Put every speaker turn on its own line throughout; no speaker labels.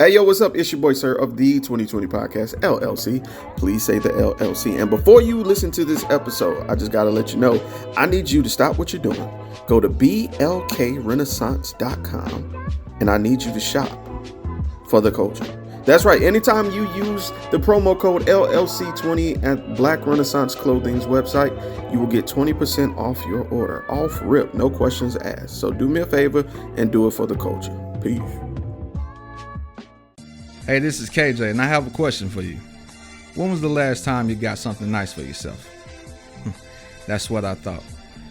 Hey, yo, what's up? It's your boy, sir, of the 2020 Podcast, LLC. Please say the LLC. And before you listen to this episode, I just got to let you know, I need you to stop what you're doing. Go to blkrenaissance.com, and I need you to shop for the culture. That's right. Anytime you use the promo code LLC20 at Black Renaissance Clothing's website, you will get 20% off your order. Off rip, no questions asked. So do me a favor and do it for the culture. Peace.
Hey, this is KJ, and I have a question for you. When was the last time you got something nice for yourself? That's what I thought.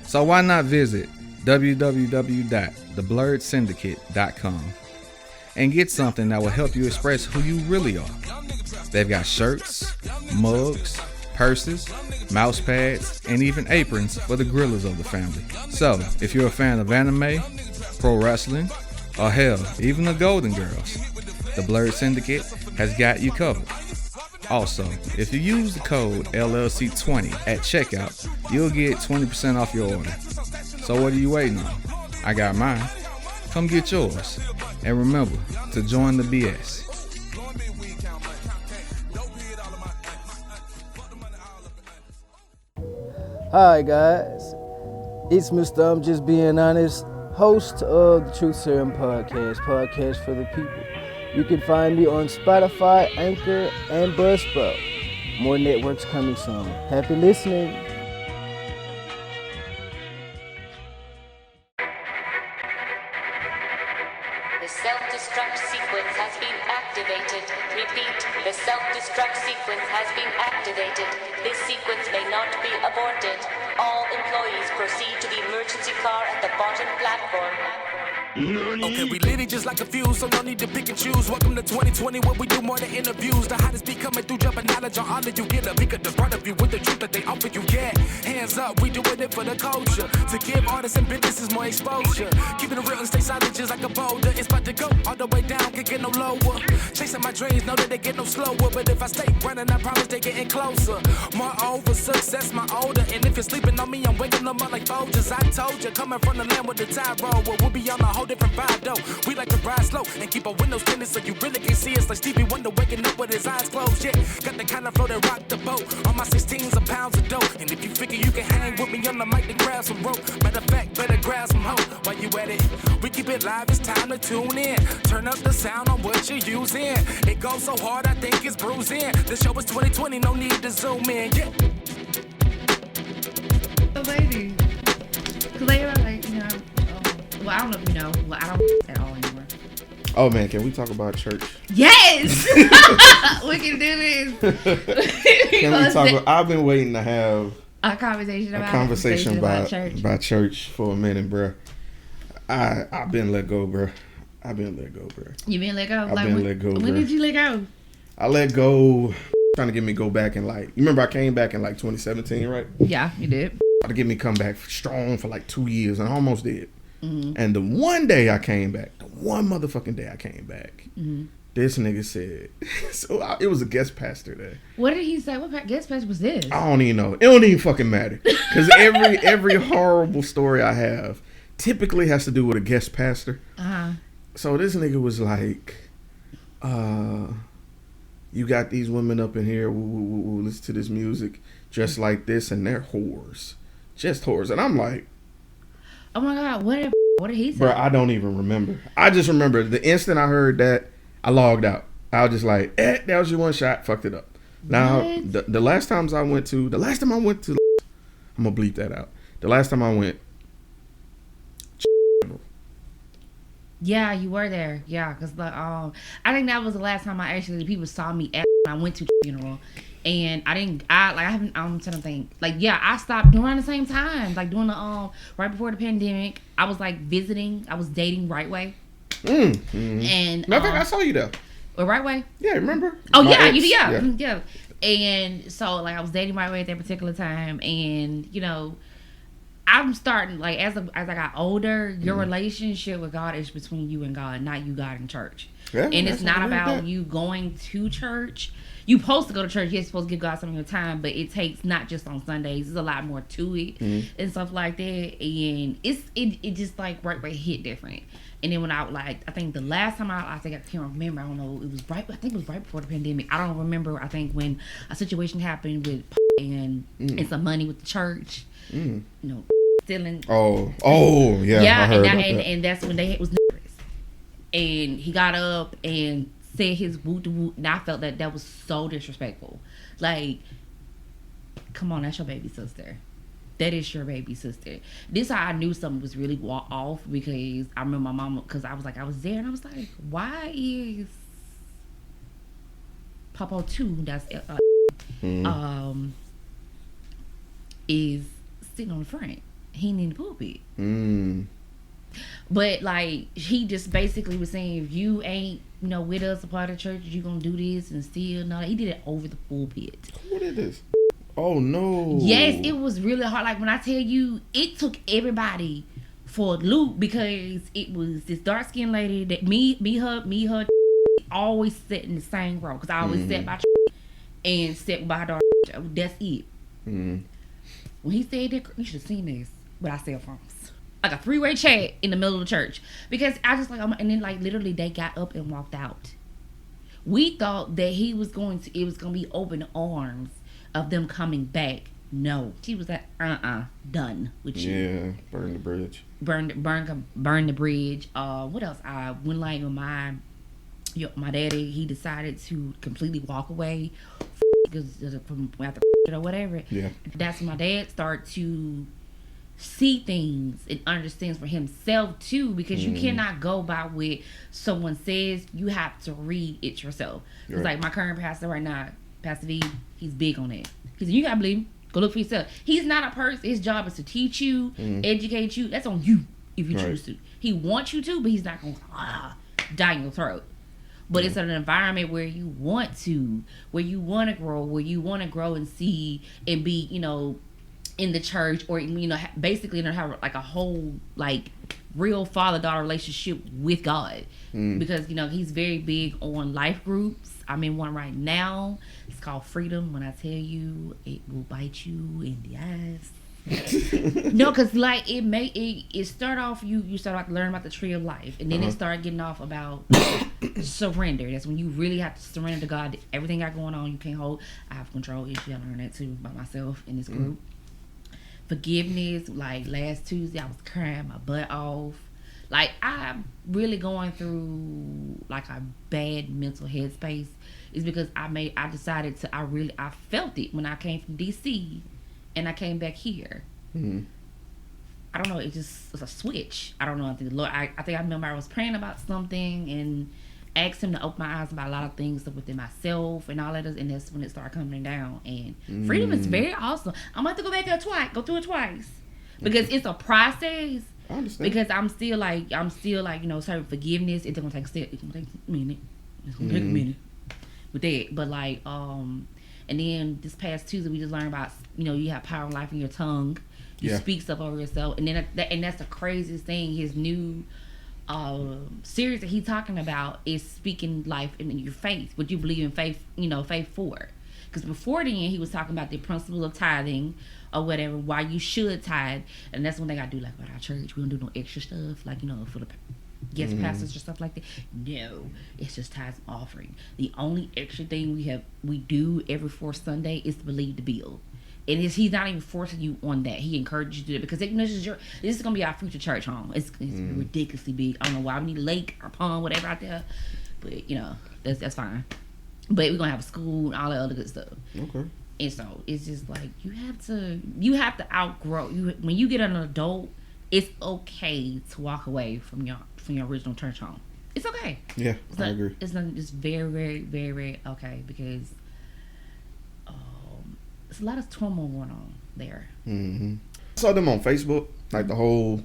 So why not visit www.theblurredsyndicate.com and get something that will help you express who you really are. They've got shirts, mugs, purses, mouse pads, and even aprons for the grillers of the family. So, if you're a fan of anime, pro wrestling, or hell, even the Golden Girls, the Blurred Syndicate has got you covered. Also, if you use the code LLC20 at checkout, you'll get 20% off your order. So what are you waiting on? I got mine. Come get yours. And remember to join the BS.
Hi guys, it's Mr. I'm Just Being Honest, host of the Truth Serum podcast for the people. You can find me on Spotify, Anchor, and Buzzsprout. More networks coming soon. Happy listening.
The self-destruct sequence has been activated. Repeat, the self-destruct sequence has been activated. This sequence may not be aborted. All employees proceed to the emergency car at the bottom platform.
Okay, we lit it just like a fuse, so no need to pick and choose. Welcome to 2020, where we do more than interviews. The hottest be coming through, dropping knowledge on all that you get. A peek at the front of you with the truth that they offer you. Yeah, hands up, we doing it for the culture. To give artists and businesses more exposure. Keeping it real and stay silent just like a boulder. It's about to go all the way down, can't get no lower. Chasing my dreams, know that they get no slower. But if I stay running, I promise they getting closer. Moreover, success my older. And if you're sleeping on me, I'm waking them up like Folgers. I told you, coming from the land with the tide roll. Well, we'll be on a whole different vibe though. We like to ride slow and keep our windows tinted so you really can see us like Stevie Wonder waking up with his eyes closed. Yeah, got the kind of flow that rock the boat. On my 16s of pounds of dope. And if you figure you can hang with me on the mic, then grab some rope. Matter of fact, better grab some hope. While you at it, we keep it live, it's time to tune in. Turn up the sound on what you're using. It goes so hard, I think it's bruising. The show is 2020, no need to zoom in. Yeah.
The lady, cause they were like, you know, well, I don't know if you know, well, I don't at all anymore.
Oh, man, can we talk about church?
Yes! We can do this.
Can we talk about, I've been waiting to have
a conversation about
church for a minute, bro. I've been let go, bro.
You been let go?
I've been let go,
When
bro.
did you let go?
I let go, trying to get me go back in like, you remember I came back in like 2017, right?
Yeah, you did.
To get me come back strong for like 2 years, and I almost did.
Mm-hmm.
And the one day I came back, this nigga said, it was a guest pastor there.
What did he say? What guest pastor was this?
I don't even know. It don't even fucking matter. Because every horrible story I have typically has to do with a guest pastor.
Uh-huh.
So this nigga was like, you got these women up in here who listen to this music dressed like this, and they're whores. Just whores. And I'm like,
oh my God, what did he say?
bro, I don't even remember. I just remember the instant I heard that, I logged out. I was just like, that was your one shot, fucked it up. Now, the last time I went to, I'm going to bleep that out. The last time I went,
yeah, you were there. Yeah, because I think that was the last time people saw me at when I went to funeral. And I'm trying to think. Like, yeah, I stopped around the same time. Like, doing the, right before the pandemic, I was, like, visiting. I was dating Right Way.
Mm-hmm.
And,
I think I saw you there.
Right Way?
Yeah, remember?
Oh,
My
yeah,
ex,
you did, yeah. And so, like, I was dating Right Way at that particular time. And, you know, I'm starting, like, as I got older, your relationship with God is between you and God, not you, God, and church. Yeah, and it's not about you going to church. You're supposed to go to church. You're supposed to give God some of your time, but it takes not just on Sundays. There's a lot more to it and stuff like that. And it just like right hit different. And then when I think the last time I can't remember. I don't know. It was I think it was right before the pandemic. I don't remember. I think when a situation happened with and some money with the church. You know, stealing.
Oh, yeah.
Yeah,
I heard
and that's when they was nervous. And he got up and said his woo to woo, and I felt that was so disrespectful. Like, come on, that's your baby sister. That is your baby sister. This how I knew something was really off, because I remember my mama, because I was there and I was like, why is Papa 2, that's is sitting on the front? He ain't in the pulpit. But like, he just basically was saying, if you ain't, you know, with us, a part of the church, you gonna do this and still no. He did it over the pulpit.
What is this? Oh no.
Yes, it was really hard. Like, when I tell you, it took everybody for a loop, because it was this dark skinned lady that her always sat in the same row, because I always sat by and sat by her daughter. That's it. When he said that, you should have seen this with our cell phones. Like a 3-way chat in the middle of the church, because I just like, and then like literally they got up and walked out. We thought that it was going to be open arms of them coming back. No, she was like, done with you.
Yeah, burn the bridge.
Burn the bridge. What else? I went like with my daddy. He decided to completely walk away because from after or whatever.
Yeah,
that's when my dad started to see things and understands for himself too, because you cannot go by what someone says. You have to read it yourself. It's like my current pastor right now, Pastor V, he's big on that. He said, you gotta believe him. Go look for yourself. He's not a person. His job is to teach you, educate you. That's on you if you choose to. He wants you to, but he's not gonna die in your throat. But it's an environment where you want to grow and see and be, you know, in the church, or, you know, basically have like a whole like real father-daughter relationship with God, because, you know, he's very big on life groups. I'm in one right now. It's called Freedom. When I tell you, it will bite you in the eyes. No, because like it start off, you start off learning about the tree of life, and then it start getting off about surrender. That's when you really have to surrender to God. Everything got going on, you can't hold. I have control issues. I learned that too by myself in this group. Forgiveness. Like last Tuesday, I was crying my butt off. Like, I'm really going through like a bad mental headspace. Is because I decided to. I felt it when I came from DC, and I came back here. I don't know. It's a switch. I don't know. I think the Lord. I think I remember I was praying about something and asked Him to open my eyes about a lot of things within myself and all that, and that's when it started coming down. And freedom is very awesome. I'm about to go back there go through it twice, because it's a process.
I understand.
Because I'm still like, you know, certain forgiveness. It's gonna take a step. It's gonna take a minute. It's gonna take a minute with that. But like, and then this past Tuesday we just learned about, you know, you have power of life in your tongue. You speak stuff over yourself, and then that's the craziest thing. His new series that he's talking about is speaking life in your faith. What you believe in faith, you know, faith for. Because before then he was talking about the principle of tithing or whatever, why you should tithe, and that's when they gotta do like about our church. We don't do no extra stuff, like, you know, for the guest pastors or stuff like that. No, it's just tithes and offering. The only extra thing we do every fourth Sunday is to believe the bill. And he's not even forcing you on that. He encourages you to do it, because this is gonna be our future church home. It's ridiculously big. I don't know why we need a lake or pond, whatever out there, but you know, that's fine. But we're gonna have a school and all that other good stuff.
Okay.
And so it's just like you have to outgrow. When you get an adult, it's okay to walk away from your original church home. It's okay.
Yeah, I agree.
It's very, very, very, very okay, because there's a lot of turmoil going on there.
I saw them on Facebook, like the whole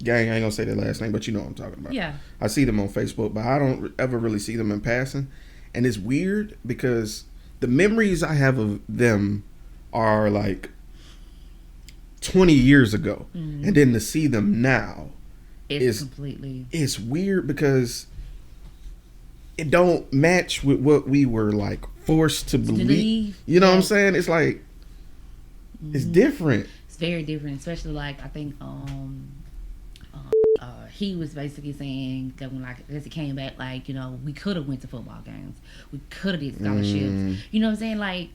gang. I ain't gonna say their last name, but you know what I'm talking about.
Yeah.
I see them on Facebook, but I don't ever really see them in passing. And it's weird because the memories I have of them are like 20 years ago. And then to see them now it's weird, because it don't match with what we were like forced to believe. You know what I'm saying? It's like it's different.
It's very different, especially like I think he was basically saying that when like as he came back, like, you know, we could have went to football games, we could have did scholarships. You know what I'm saying? Like,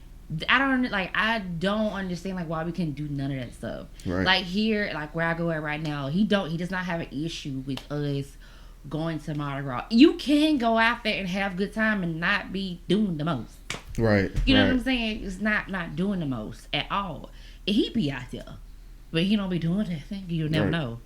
I don't understand like why we couldn't do none of that stuff.
Right.
Like here, like where I go at right now, he does not have an issue with us going to Mardi Gras. You can go out there and have a good time and not be doing the most.
Right.
You know what I'm saying? It's not doing the most at all. And he be out there, but he don't be doing that thing. You'll never know.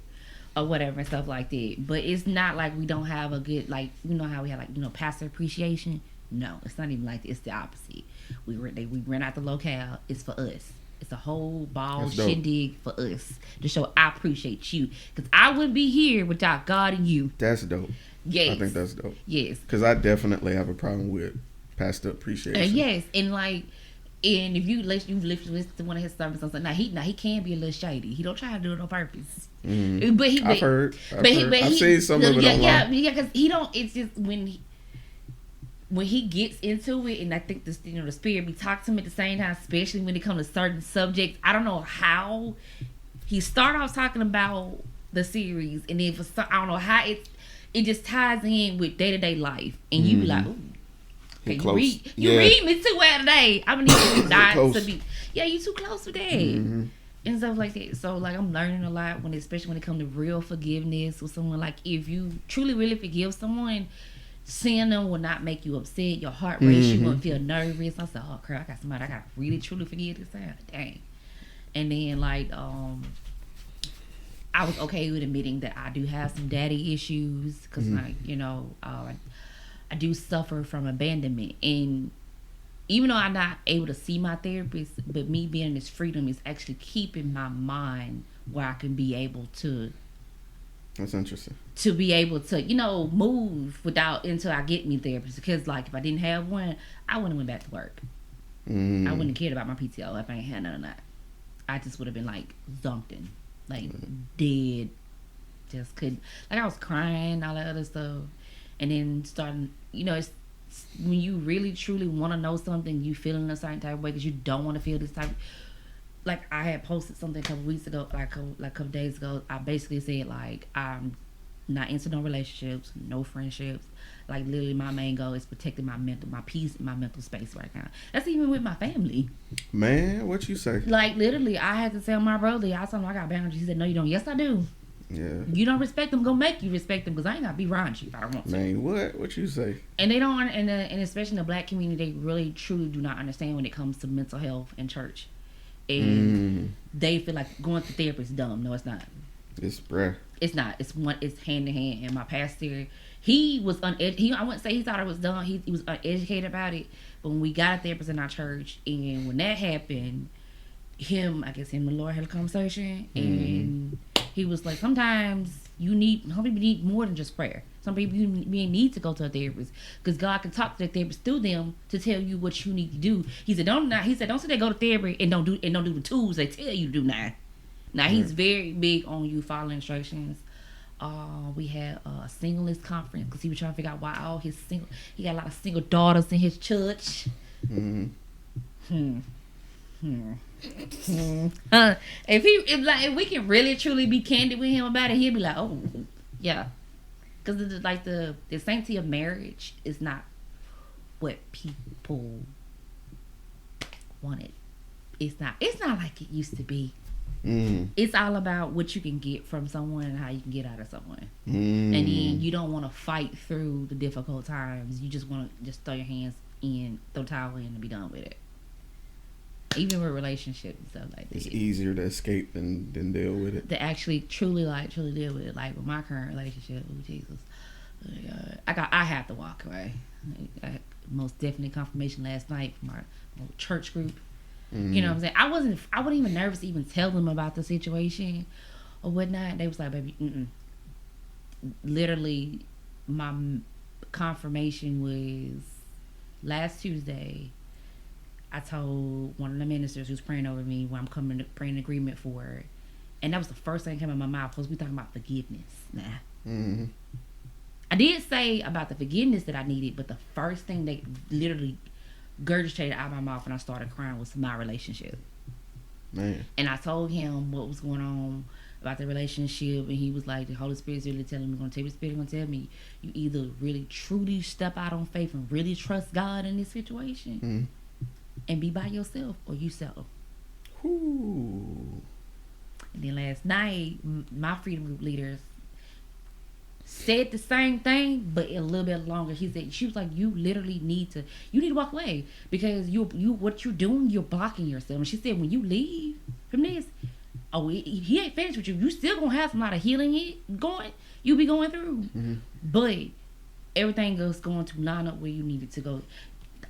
Or whatever and stuff like that. But it's not like we don't have a good, like, you know how we have, like, you know, pastor appreciation? No, it's not even like that. It's the opposite. We rent out the locale. It's for us. It's a whole ball shindig for us to show I appreciate you. Because I wouldn't be here without God and you.
That's dope.
Yes.
I think that's dope.
Yes.
Because I definitely have a problem with pastor appreciation.
Yes. And like, and if you listen to one of his sermons, I was like, now he can be a little shady. He don't try to do it on purpose.
Mm-hmm.
But
I've heard. I've seen some of it online.
Yeah, because he don't. It's just when he gets into it, and I think this, you know, the spirit be talking to him at the same time, especially when it comes to certain subjects. I don't know how he start off talking about the series, and then I don't know how it just ties in with day-to-day life, and you be like, ooh. Okay, you read me too well today. I'm gonna need you not to be. Yeah, you too close to that. And stuff like that. So like I'm learning a lot especially when it comes to real forgiveness with someone. Like if you truly really forgive someone, seeing them will not make you upset. Your heart race, you won't feel nervous. I said, oh crap, I got somebody I gotta really truly forgive this time. Dang. And then like I was okay with admitting that I do have some daddy issues because like, you know, I do suffer from abandonment, and even though I'm not able to see my therapist, but me being in this freedom is actually keeping my mind where I can be able to.
That's interesting.
To be able to, you know, move until I get me therapist. Because like if I didn't have one, I wouldn't have went back to work. I wouldn't have cared about my PTO if I ain't had none of that. I just would have been like zonked in, like dead. Just couldn't. Like I was crying, all that other stuff. And then starting, you know, it's when you really truly want to know something, you feel in a certain type of way because you don't want to feel this type. Like I had posted something a couple weeks ago, like a couple days ago. I basically said like I'm not into no relationships, no friendships. Like literally, my main goal is protecting my peace, and my mental space right now. That's even with my family.
Man, what you say?
Like literally, I had to tell my brother. I told him I got boundaries. He said, "No, you don't." Yes, I do.
Yeah.
You don't respect them, go make you respect them because I ain't gotta be around you if I don't want to.
Man, what you say?
And they don't, and especially in the black community, they really truly do not understand when it comes to mental health and church. And they feel like going to therapy is dumb. No, it's not.
It's bruh.
It's not. It's hand in hand. And my pastor, he was I wouldn't say he thought it was dumb. He was uneducated about it. But when we got a therapist in our church, and when that happened, him and the Lord had a conversation, and he was like, sometimes some people need more than just prayer. Some people you need to go to a therapist because God can talk to the therapist through them to tell you what you need to do. He said, don't say they go to therapy and don't do the tools they tell you to do now. Now he's very big on you following instructions. We had a singleness conference because he was trying to figure out why all his he got a lot of single daughters in his church. If we can really truly be candid with him about it, he'll be like, oh yeah, because the sanctity of marriage is not what people wanted. It's not like it used to be. It's all about what you can get from someone and how you can get out of someone. And then you don't want to fight through the difficult times. You just want to just throw your hands in, throw the towel in, and be done with it. Even with relationships and stuff like that.
It's easier to escape than deal with it.
To actually truly deal with it. Like with my current relationship, Jesus, I have to walk away. I had most definitely confirmation last night from our church group. You know what I'm saying? I wasn't even nervous to even tell them about the situation or whatnot. They was like, baby, literally, my confirmation was last Tuesday. I told one of the ministers who's praying over me what I'm coming to pray in agreement for, and that was the first thing that came out of my mouth. Because we talking about forgiveness now. I did say about the forgiveness that I needed, but the first thing they literally gurgitated out of my mouth and I started crying was my relationship.
Man.
And I told him what was going on about the relationship, and he was like, the Holy Spirit's really telling me, Holy Spirit gonna tell me, you either really truly step out on faith and really trust God in this situation and be by yourself, or you settle.
Ooh.
And then last night, my freedom group leaders said the same thing, but a little bit longer. She was like, you literally need to walk away, because you what you're doing, you're blocking yourself. And she said, when you leave from this, he ain't finished with you. You still gonna have some lot of healing you be going through, but everything goes going to line up where you need it to go.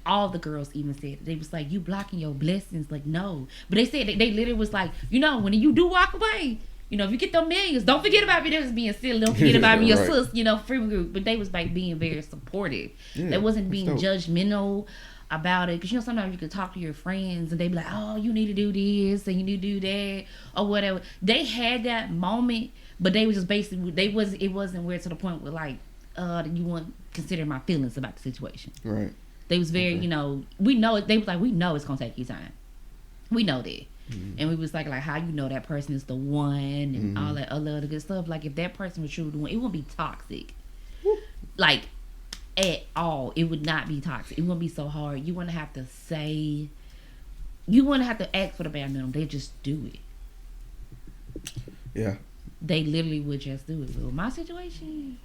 All the girls even said, they was like, you blocking your blessings. Like, no. But they said, they literally was like, when you do walk away, if you get them millions, don't forget about me. They was being silly. Don't forget about me, your sis, freedom group. But they was like being very supportive. They wasn't being judgmental about it. Because, sometimes you could talk to your friends and they be like, oh, you need to do this and you need to do that or whatever. They had that moment, but they was just basically, it wasn't where to the point where like, you want to consider my feelings about the situation.
Right.
They was very, we know it. They was like, we know it's gonna take you time. We know that, and we was like how you know that person is the one, and all that other good stuff. Like if that person was truly the one, it wouldn't be toxic, like at all. It would not be toxic. It wouldn't be so hard. You wouldn't have to say, you wouldn't have to ask for the bare minimum. They just do it.
Yeah.
They literally would just do it. But my situation,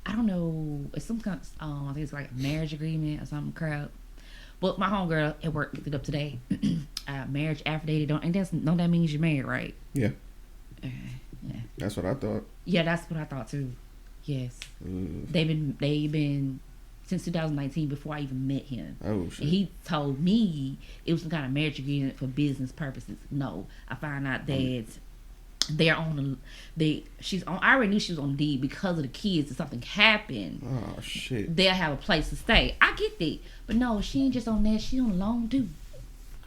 I don't know. It's some kind of, I think it's like a marriage agreement or something crap. But my homegirl at work looked it up today. Marriage affidavit. That means you're married, right?
Yeah.
Yeah.
That's what I thought.
Yeah, that's what I thought too. Yes. They've been since 2019 before I even met him.
Oh shit.
And he told me it was some kind of marriage agreement for business purposes. No, I found out that they're on I already knew she was on the deed because of the kids. If something happened,
oh shit,
they'll have a place to stay. I get that, but no, she ain't just on that. She on the loan too.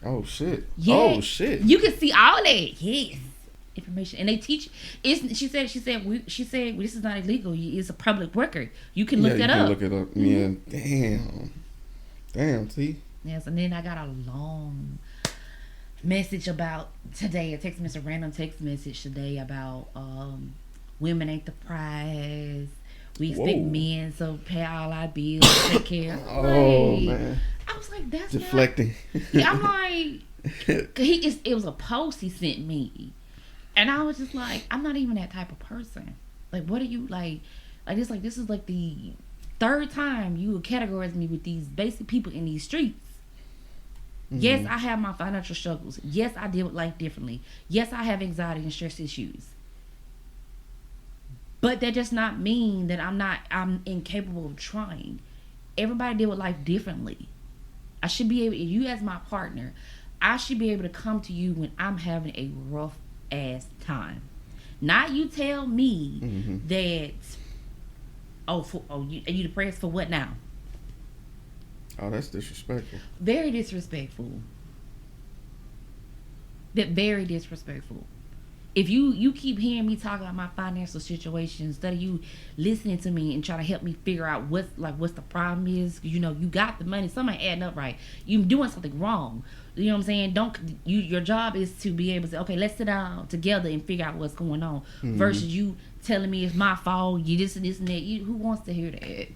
Oh shit.
Yeah.
Oh shit.
You can see all that. Yes. Information, and they teach. She said this is not illegal. It's a public record. You can look that up.
Look it up. Yeah. Damn. See.
Yes, and then I got a long message about today, a random text message today about women ain't the prize. We expect men to pay all our bills, take care.
Oh man,
I was like, that's
deflecting.
Yeah, I'm like, it was a post he sent me, and I was just like, I'm not even that type of person. Like, what are you like? This is like the third time you would categorize me with these basic people in these streets. Yes, I have my financial struggles. Yes, I deal with life differently. Yes, I have anxiety and stress issues. But that does not mean that I'm incapable of trying. Everybody deal with life differently. I should be able, you as my partner, I should be able to come to you when I'm having a rough ass time. Not you tell me that, you depressed for what now?
Oh, that's disrespectful.
Very disrespectful. Very disrespectful. If you keep hearing me talk about my financial situation instead of you listening to me and trying to help me figure out what's the problem is, you got the money, something ain't adding up right. You're doing something wrong. You know what I'm saying? Your job is to be able to say, okay, let's sit down together and figure out what's going on. Versus you telling me it's my fault, you this and this and that. Who wants to hear that?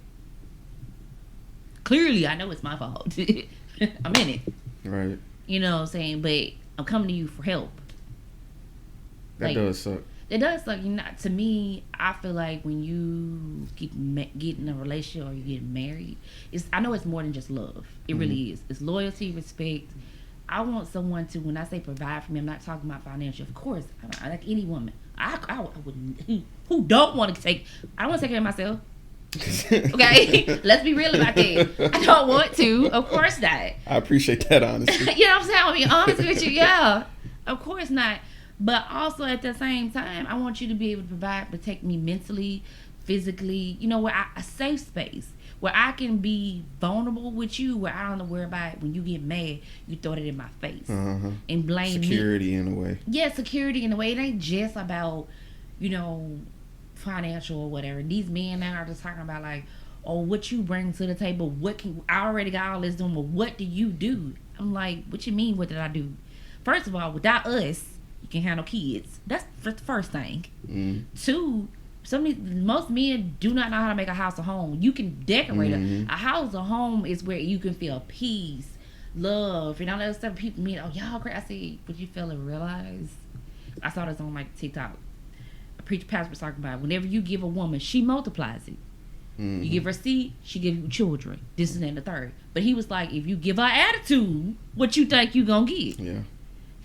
Clearly, I know it's my fault. I'm in it.
Right.
You know what I'm saying? But I'm coming to you for help.
That does suck.
It does suck. To me, I feel like when you get in a relationship or you get married, I know it's more than just love. It really is. It's loyalty, respect. I want someone to, when I say provide for me, I'm not talking about financial. Of course, I like any woman. I wouldn't. Who don't want to take? I don't want to take care of myself. Okay, let's be real about that. I don't want to. Of course not.
I appreciate that honesty.
You know what I'm saying? I'll be honest with you. Yeah, of course not. But also at the same time, I want you to be able to provide, protect me mentally, physically. Where a safe space where I can be vulnerable with you, where I don't have to worry about it. When you get mad, you throw it in my face and blame
security
me.
In a way. Yeah, security
in a way. It ain't just about financial or whatever. These men now are just talking about like, oh, what you bring to the table. I already got all this doing, but what do you do? I'm like, what you mean? What did I do? First of all, without us, You can handle kids. That's the first thing.
Mm.
2, most men do not know how to make a house a home. You can decorate a house a home is where you can feel peace, love, and all that stuff. People mean, oh y'all crazy. I said, but you fail to realize. I saw this on like TikTok. A preacher pastor was talking about whenever you give a woman, she multiplies it. You give her seed, she give you children. This and the third. But he was like, if you give her attitude, what you think you gonna get?
Yeah.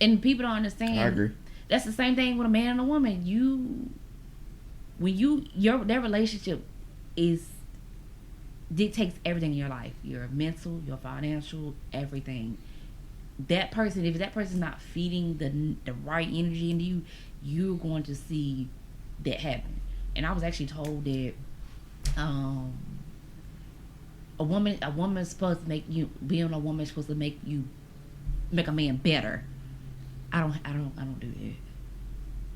And people don't understand.
I agree.
That's the same thing with a man and a woman. Their relationship dictates everything in your life. Your mental, your financial, everything. That person, if that person's not feeding the right energy into you, you're going to see that happen. And I was actually told that a woman's supposed to make you, being a woman is supposed to make a man better. I don't do that.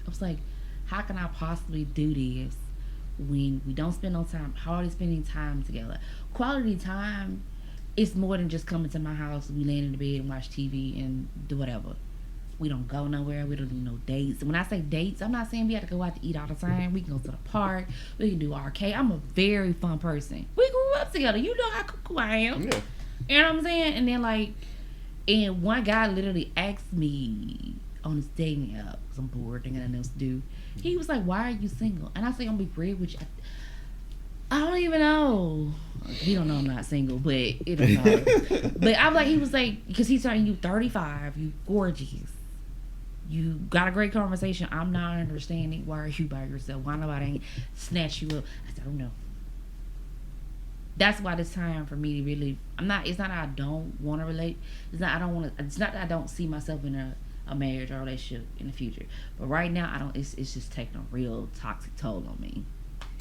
I was like, how can I possibly do this when we don't spend no time, hardly spending time together? Quality time is more than just coming to my house, we laying in the bed and watch TV and do whatever. We don't go nowhere. We don't do no dates. And when I say dates, I'm not saying we have to go out to eat all the time. We can go to the park. We can do arcade. I'm a very fun person. We grew up together. You know how cool I am.
Yeah.
You know what I'm saying? And then and one guy literally asked me on his dating app, because I'm bored, ain't got nothing else to do. He was like, why are you single? And I said, I'm gonna be real with you. I don't even know. He don't know I'm not single, but it don't know. But I'm like, he was like, because he's telling you 35, you gorgeous. You got a great conversation. I'm not understanding. Why are you by yourself? Why nobody ain't snatch you up? I said, I don't know. That's why it's time for me to really. It's not that I don't want to relate. It's not that I don't see myself in a marriage or relationship in the future. But right now, I don't. It's just taking a real toxic toll on me.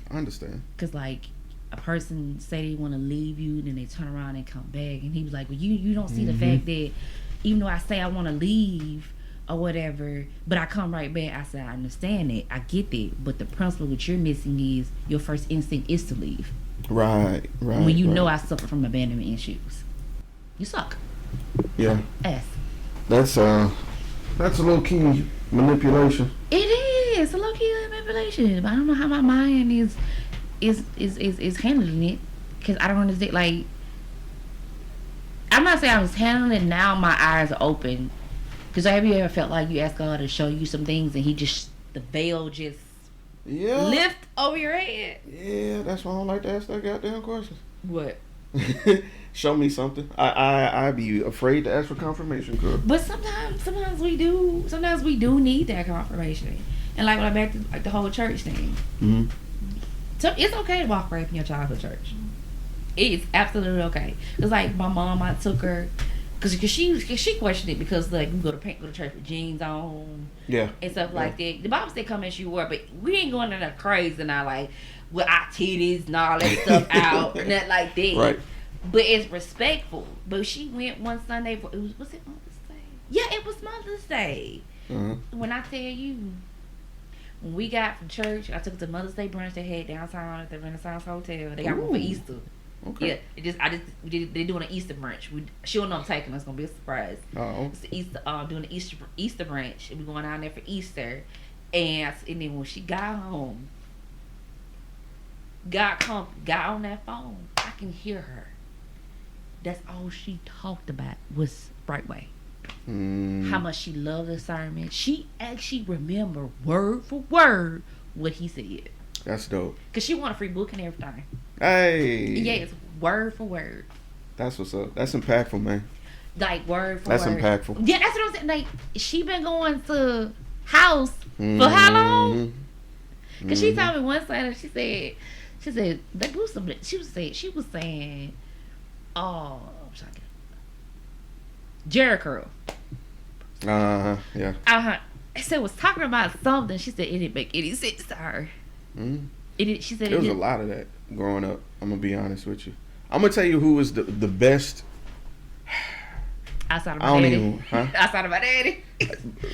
I understand. Cause
a person say they want to leave you, then they turn around and come back, and he was like, well, you don't see the fact that even though I say I want to leave or whatever, but I come right back. I said, I understand it, I get that, but the principle what you're missing is your first instinct is to leave.
Right.
When you know I suffer from abandonment issues, you suck.
Yeah.
S.
That's a low key manipulation.
It is a low key manipulation, but I don't know how my mind is handling it, because I don't understand. Like, I'm not saying I was handling it now. My eyes are open. Because have you ever felt like you asked God to show you some things and the veil just lift over your head?
Yeah, that's why I don't like to ask that goddamn question.
What?
Show me something. I be afraid to ask for confirmation, girl.
But sometimes we do. Sometimes we do need that confirmation. And like when I'm back to like the whole church thing. Mm-hmm. So it's okay to walk away from your childhood church. It's absolutely okay. Cause like my mom, I took her. Cause she questioned it because like we go to church with jeans on, and stuff like that. The Bible said come as you were, but we ain't going in there crazy now, like with our titties and all that stuff out, nothing like that. Right. But it's respectful. But she went one Sunday was it Mother's Day? Yeah, it was Mother's Day. Mm-hmm. When I tell you, when we got from church, I took her to Mother's Day brunch they had downtown at the Renaissance Hotel. They got one for Easter. Okay. Yeah, they're doing an Easter brunch. She don't know I'm taking. It's gonna be a surprise. It's the Easter, doing the Easter brunch. And we going down there for Easter, and then when she got home, got on that phone, I can hear her. That's all she talked about was Brightway. How much she loved the sermon. She actually remembered word for word what he said.
That's dope.
Cause she want a free book and everything.
Hey.
Yes, word for word.
That's what's up. That's impactful, man.
Like word for
word. That's
word.
Impactful.
Yeah, that's what I'm saying. Like she been going to house for how long? Cause she told me one Saturday. She said they do something. She was saying, oh, I'm sorry, Jericho.
Yeah.
I said was talking about something. She said it didn't make any sense to her. She said
there was a lot of that growing up. I'm gonna be honest with you. I'm gonna tell you who was the best.
Outside of my daddy. Outside of my daddy.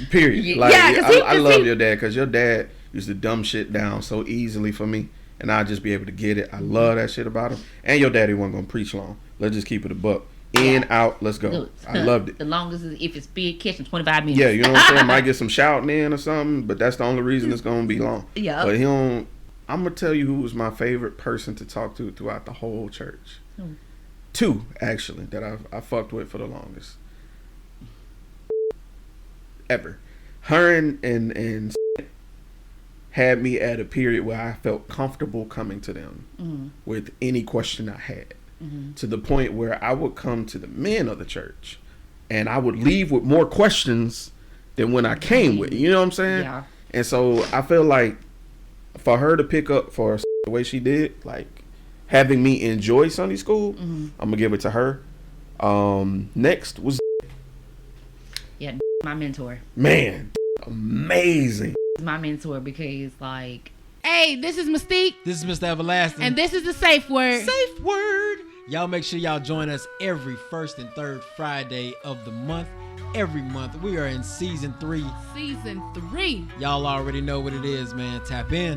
Period. Like, I love your dad because your dad used to dumb shit down so easily for me, and I'd just be able to get it. I love that shit about him. And your daddy wasn't gonna preach long. Let's just keep it a buck. In, out, let's go.
Good.
I loved it.
The longest is if it's big kitchen, 25 minutes.
Yeah, you know what I'm saying? Might get some shouting in or something, but that's the only reason it's gonna be long.
Yeah.
But he don't. I'm gonna tell you who was my favorite person to talk to throughout the whole church. Two, actually, that I fucked with for the longest ever. Her and had me at a period where I felt comfortable coming to them with any question I had. To the point where I would come to the men of the church and I would leave with more questions than when I came with. You know what I'm saying?
Yeah.
And so I feel like for her to pick up for the way she did, like having me enjoy Sunday school, I'm gonna give it to her. Next was
my mentor.
Man, amazing.
My mentor because like,
Hey, this is Mystique.
This is Mr. Everlasting.
And this is the safe word.
Safe word. Y'all make sure y'all join us every first and third Friday of the month. Every month. We are in season 3.
Season 3.
Y'all already know what it is, man. Tap in.